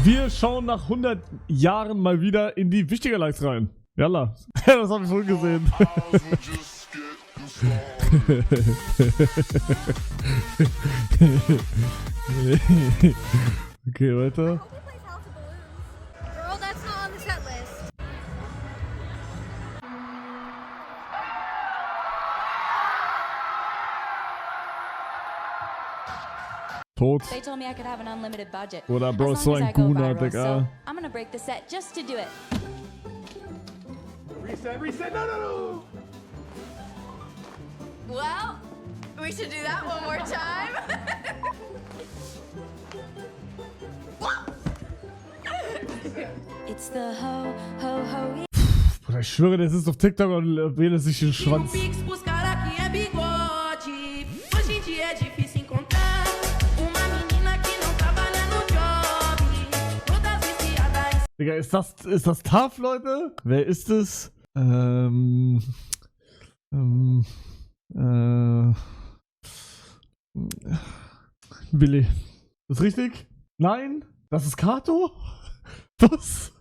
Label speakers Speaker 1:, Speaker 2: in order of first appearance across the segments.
Speaker 1: Wir schauen nach 100 Jahren mal wieder in die wichtigen Likes rein. Jalla. Das habe ich vorhin gesehen. Okay, weiter. Tot.
Speaker 2: They told me I could have an unlimited budget.
Speaker 1: Oder Bro,
Speaker 2: as
Speaker 1: so
Speaker 2: long as
Speaker 1: ein
Speaker 2: I go
Speaker 1: Gunner,
Speaker 2: viral.
Speaker 1: Digga.
Speaker 2: So I'm gonna break the set just to do it.
Speaker 3: Reset, no.
Speaker 2: Well, we should do that one more time. It's the ho, ho, ho.
Speaker 1: Bruder, ich schwöre, das ist auf TikTok und wählt sich den Schwanz. Digga, ist das tough, Leute? Wer ist es? Billy. Ist richtig? Nein? Das ist Kato? Was?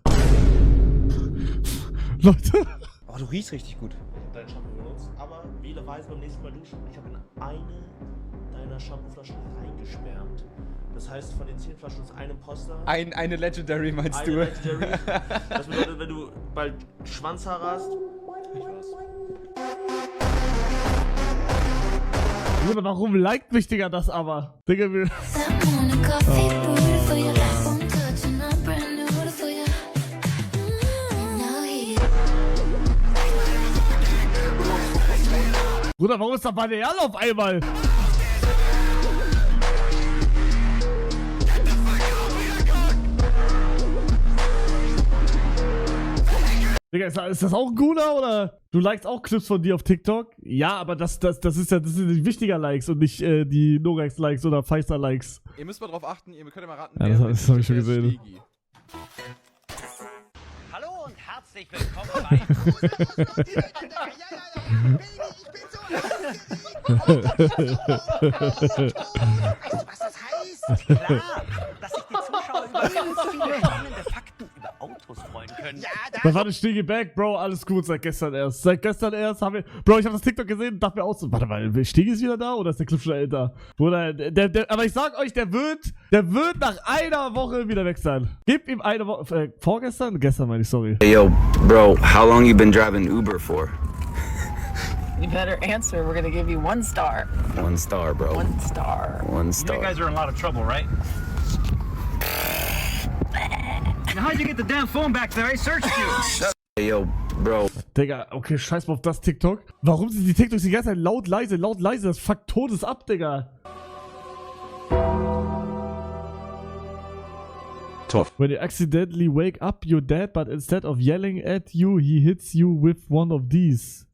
Speaker 1: Leute?
Speaker 4: Oh, du riechst richtig gut.
Speaker 3: Dein Shampoo benutzt, aber wähle weise beim nächsten Mal duschen. Ich habe in eine deiner Shampooflaschen reingesperrt. Das heißt, von den 10 Flaschen ist ein Imposter.
Speaker 4: Eine Legendary meinst
Speaker 3: eine
Speaker 4: du?
Speaker 3: Legendary. Das bedeutet, wenn du bald Schwanzhaare hast. Ich weiß.
Speaker 1: Bruder, warum liked mich, Digga, das aber? Digga, wir... Bruder, warum ist da Badeal auf einmal? Digga, ist das auch ein Gunner oder? Du likest auch Clips von dir auf TikTok? Ja, aber das sind die wichtiger Likes und nicht die Norex-Likes oder Feister-Likes.
Speaker 4: Ihr müsst mal drauf achten, ihr könnt ja mal raten,
Speaker 1: Ja, das hab ich schon gesehen.
Speaker 4: Stegi.
Speaker 5: Hallo und herzlich willkommen bei... Weißt du, was das heißt? Klar, dass sich die Zuschauer über ganz viele spannende Fakten über Autos freuen können. Ja,
Speaker 1: Da war eine Stegi back, Bro, alles gut, seit gestern erst. Seit gestern erst haben wir... Bro, ich hab das TikTok gesehen und dachte mir auch so, warte mal, Stegi ist wieder da oder ist der Clip schon älter? Bruder, aber ich sag euch, der wird nach einer Woche wieder weg sein. Gib ihm eine Woche, vorgestern? Gestern meine ich, sorry.
Speaker 6: Hey, yo, bro, how long you been driving Uber for?
Speaker 7: You better answer. We're gonna give you 1 star.
Speaker 6: 1 star, bro.
Speaker 7: 1 star.
Speaker 6: 1 star.
Speaker 5: You guys are in a lot of trouble, right? Now how'd you get the damn phone back there? I searched you.
Speaker 6: Hey, yo, bro.
Speaker 1: Digga, okay, scheiß mal auf das TikTok. Warum sind die TikToks die ganze Zeit laut, leise? Das fuckt Todes ab, Digga.
Speaker 6: Tough.
Speaker 1: When you accidentally wake up your dad, but instead of yelling at you, he hits you with one of these.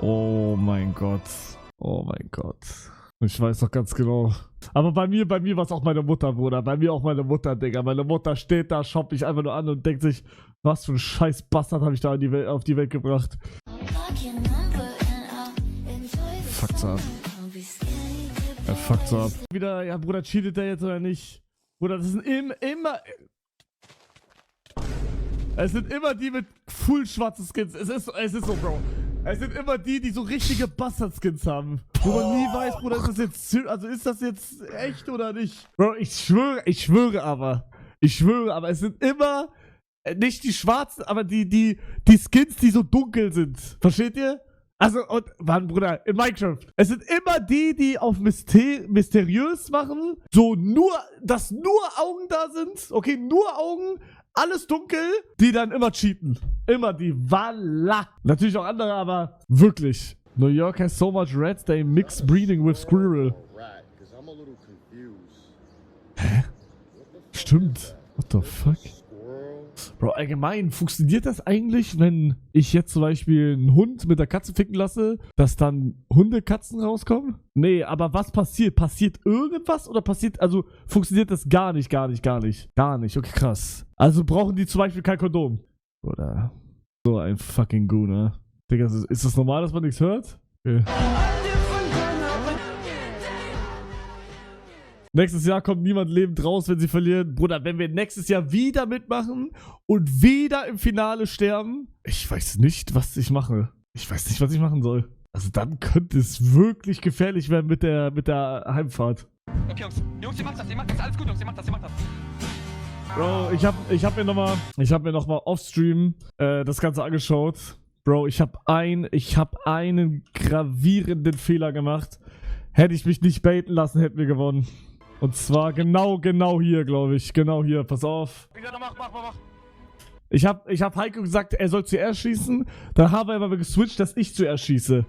Speaker 1: Oh mein Gott. Oh mein Gott. Ich weiß doch ganz genau. Aber bei mir war es auch meine Mutter, Bruder. Bei mir auch meine Mutter, Digga. Meine Mutter steht da, schaut mich einfach nur an und denkt sich, was für ein scheiß Bastard habe ich da auf die Welt gebracht. Fuckt's ab. Er fuckt's ab. Wieder, ja, Bruder, cheatet der jetzt oder nicht? Bruder, das sind immer... Es sind immer die mit full schwarzen Skins. Es ist so, Bro. Es sind immer die so richtige Bastard-Skins haben. Wo man nie weiß, Bruder, ist das jetzt echt oder nicht? Bro, ich schwöre aber, es sind immer nicht die schwarzen, aber die Skins, die so dunkel sind. Versteht ihr? Also, und, Mann, Bruder, in Minecraft. Es sind immer die auf mysteriös machen, dass nur Augen da sind. Okay, nur Augen. Alles dunkel, die dann immer cheaten. Immer die. Voila. Natürlich auch andere, aber wirklich. New York has so much rats, they mix breeding with squirrel. Hä? Stimmt. What the fuck? Bro, allgemein, funktioniert das eigentlich, wenn ich jetzt zum Beispiel einen Hund mit der Katze ficken lasse, dass dann Hundekatzen rauskommen? Nee, aber was passiert? Passiert irgendwas oder funktioniert das gar nicht? Gar nicht, okay, krass. Also brauchen die zum Beispiel kein Kondom. Oder so ein fucking Gooner. Digga, ist das normal, dass man nichts hört? Okay. Nächstes Jahr kommt niemand lebend raus, wenn sie verlieren. Bruder, wenn wir nächstes Jahr wieder mitmachen und wieder im Finale sterben, ich weiß nicht, was ich mache. Ich weiß nicht, was ich machen soll. Also dann könnte es wirklich gefährlich werden mit der Heimfahrt.
Speaker 8: Okay, Jungs, ihr macht das, alles gut, Jungs, ihr macht das.
Speaker 1: Bro, ich hab mir nochmal offstream das Ganze angeschaut. Bro, ich hab einen gravierenden Fehler gemacht. Hätte ich mich nicht baiten lassen, hätten wir gewonnen. Und zwar genau hier, glaube ich. Genau hier, pass auf.
Speaker 8: Mach.
Speaker 1: Ich hab Heiko gesagt, er soll zuerst schießen. Dann haben wir aber geswitcht, dass ich zuerst schieße.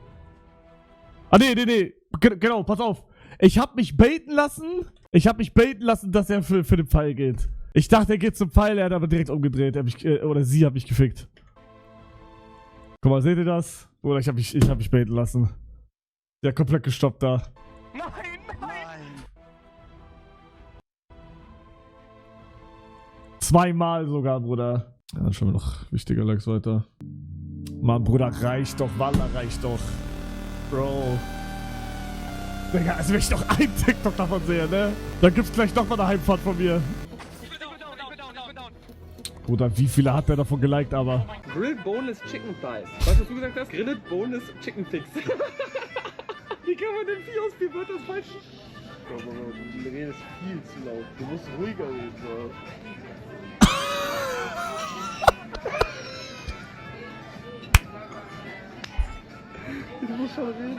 Speaker 1: Ah, nee. Genau, pass auf. Ich hab mich baiten lassen, dass er für den Pfeil geht. Ich dachte, er geht zum Pfeil, er hat aber direkt umgedreht. Oder sie hat mich gefickt. Guck mal, seht ihr das? Oder ich hab mich baiten lassen. Ja, komplett gestoppt da.
Speaker 8: Nein!
Speaker 1: Zweimal sogar, Bruder. Ja, dann schauen wir noch wichtiger Likes weiter. Mann, Bruder, reicht doch. Walla, reicht doch. Bro. Digga, also wenn ich noch einen TikTok davon sehe, ne? Dann gibt's gleich noch mal eine Heimfahrt von mir.
Speaker 8: Ich bin down.
Speaker 1: Bruder, wie viele hat der davon geliked, aber?
Speaker 9: Grilled Boneless Chicken Thighs. Weißt du, was du gesagt hast? Grilled Boneless Chicken Sticks. Wie kann man denn Vieh ausspielen? Wird das falsch? Du redest viel zu laut. Du musst ruhiger reden, Bro. Du musst schon reden.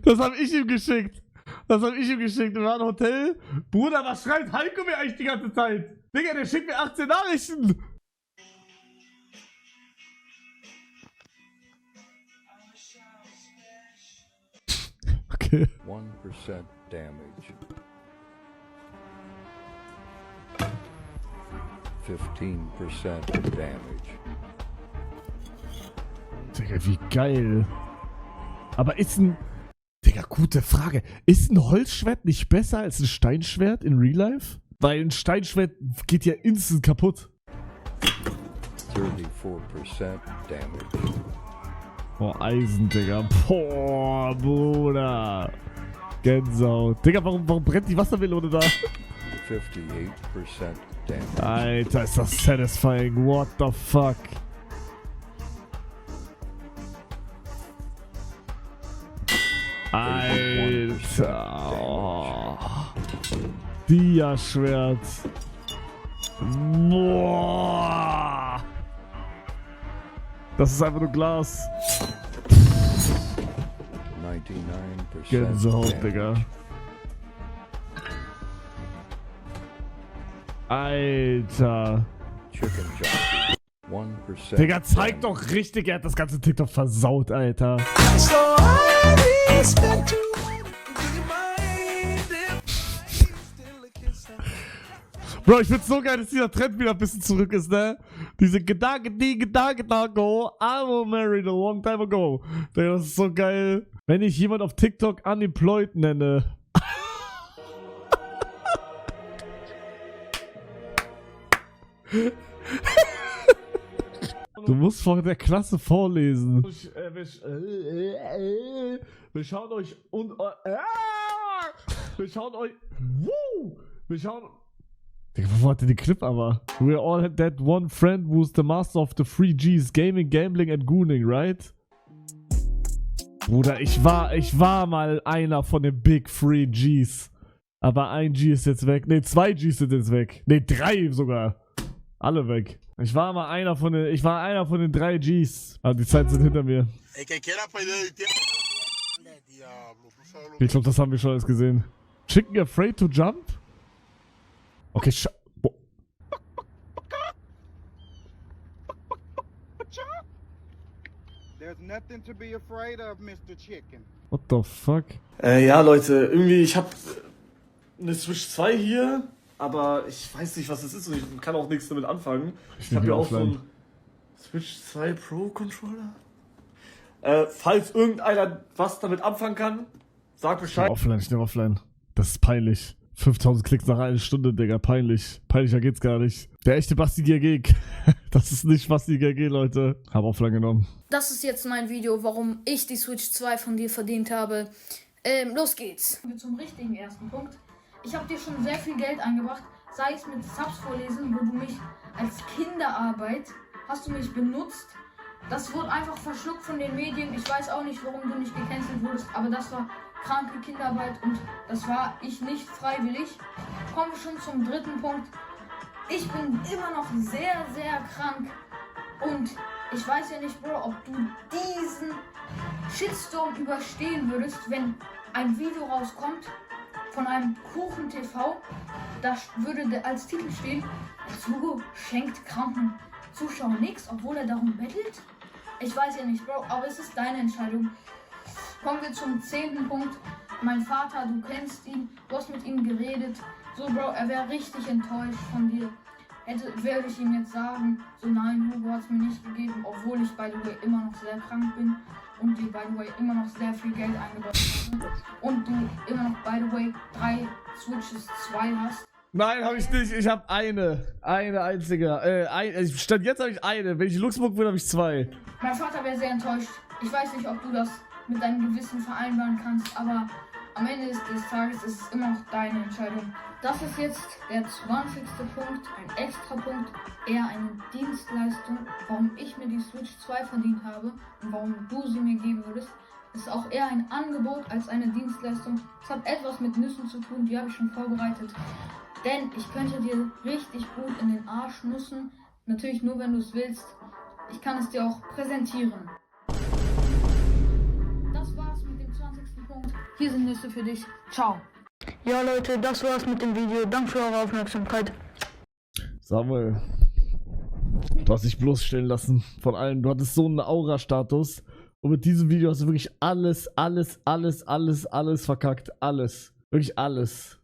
Speaker 1: Das hab ich ihm geschickt. Wir waren im Hotel. Bruder, was schreibt Heiko mir eigentlich die ganze Zeit? Digga, der schickt mir 18 Nachrichten. Okay.
Speaker 10: 1% damage. 15% damage.
Speaker 1: Digga, wie geil. Aber ist ein... Digga, gute Frage. Ist ein Holzschwert nicht besser als ein Steinschwert in Real Life? Weil ein Steinschwert geht ja instant kaputt.
Speaker 10: 34% damage.
Speaker 1: Boah, Eisen, Digga. Boah, Bruder. Gänsehaut. Digga, warum brennt die Wassermelone da?
Speaker 10: 58% damage.
Speaker 1: Alter, ist das satisfying. What the fuck? Alter. Oh. Dia-Schwert. Boah. Das ist einfach nur Glas.
Speaker 10: 99%
Speaker 1: Gänsehaut,
Speaker 10: damage.
Speaker 1: Digga. Alter.
Speaker 10: Chicken jockey. 1%
Speaker 1: Digga, zeig
Speaker 10: damage.
Speaker 1: doch richtig, er hat das ganze TikTok versaut, Alter. Bro, ich find's so geil, dass dieser Trend wieder ein bisschen zurück ist, ne? Diese Gedanke, I will marry a long time ago. Digga, das ist so geil. Wenn ich jemand auf TikTok unemployed nenne. Du musst vor der Klasse vorlesen. Wir schauen euch Digga, wo hatte die Clip aber? We all had that one friend who's the master of the 3Gs. Gaming, Gambling and Gooning, right? Bruder, ich war mal einer von den Big 3Gs. Aber ein G ist jetzt weg. Ne, 2 Gs sind jetzt weg. Ne, 3 sogar. Alle weg. Ich war einer von den 3 Gs. Aber die Zeiten sind hinter mir. Ich glaube, das haben wir schon alles gesehen. Chicken afraid to jump? Okay,
Speaker 11: There's nothing to be afraid of, Mr. Chicken.
Speaker 1: What the fuck?
Speaker 12: Ja, Leute, irgendwie, ich hab eine Switch 2 hier, aber ich weiß nicht, was das ist und ich kann auch nichts damit anfangen. Ich habe ja auch so einen Switch 2 Pro Controller. Falls irgendeiner was damit anfangen kann, sag Bescheid.
Speaker 1: Ich nehm offline. Das ist peinlich. 5000 Klicks nach einer Stunde, Digga, peinlich. Peinlicher geht's gar nicht. Der echte Basti Geek. Das ist nicht was die GG, Leute. Hab offline genommen.
Speaker 13: Das ist jetzt mein Video, warum ich die Switch 2 von dir verdient habe. Los geht's. Zum richtigen ersten Punkt. Ich habe dir schon sehr viel Geld eingebracht, sei es mit Subs vorlesen, wo du mich als Kinderarbeit hast du mich benutzt. Das wurde einfach verschluckt von den Medien. Ich weiß auch nicht, warum du nicht gecancelt wurdest, aber das war kranke Kinderarbeit und das war ich nicht freiwillig. Kommen wir schon zum dritten Punkt. Ich bin immer noch sehr, sehr krank und ich weiß ja nicht, Bro, ob du diesen Shitstorm überstehen würdest, wenn ein Video rauskommt von einem Kuchen TV, da würde als Titel stehen, Hugo schenkt kranken Zuschauern nichts, obwohl er darum bettelt. Ich weiß ja nicht, Bro, aber es ist deine Entscheidung. Kommen wir zum 10. Punkt. Mein Vater, du kennst ihn, du hast mit ihm geredet. So, Bro, er wäre richtig enttäuscht von dir. Werde ich ihm jetzt sagen, so nein, Hugo hat es mir nicht gegeben, obwohl ich, by the way, immer noch sehr krank bin und dir, by the way, immer noch sehr viel Geld eingebracht habe. Und du immer noch, by the way, 3 Switches 2 hast.
Speaker 1: Nein, habe ich nicht. Ich habe eine einzige. Stand jetzt habe ich eine. Wenn ich in Luxemburg bin, habe ich 2.
Speaker 13: Mein Vater wäre sehr enttäuscht. Ich weiß nicht, ob du das mit deinem Gewissen vereinbaren kannst, aber am Ende des Tages ist es immer noch deine Entscheidung. Das ist jetzt der 20. Punkt, ein extra Punkt, eher eine Dienstleistung, warum ich mir die Switch 2 verdient habe und warum du sie mir geben würdest. Es ist auch eher ein Angebot als eine Dienstleistung. Es hat etwas mit Nüssen zu tun, die habe ich schon vorbereitet. Denn ich könnte dir richtig gut in den Arsch nussen. Natürlich nur, wenn du es willst. Ich kann es dir auch präsentieren. Das war's mit dem 20. Punkt. Hier sind Nüsse für dich. Ciao. Ja Leute, das war's mit dem Video. Danke für eure Aufmerksamkeit.
Speaker 1: Samuel, du hast dich bloßstellen lassen von allen. Du hattest so einen Aura-Status. Und mit diesem Video hast du wirklich alles verkackt. Alles. Wirklich alles.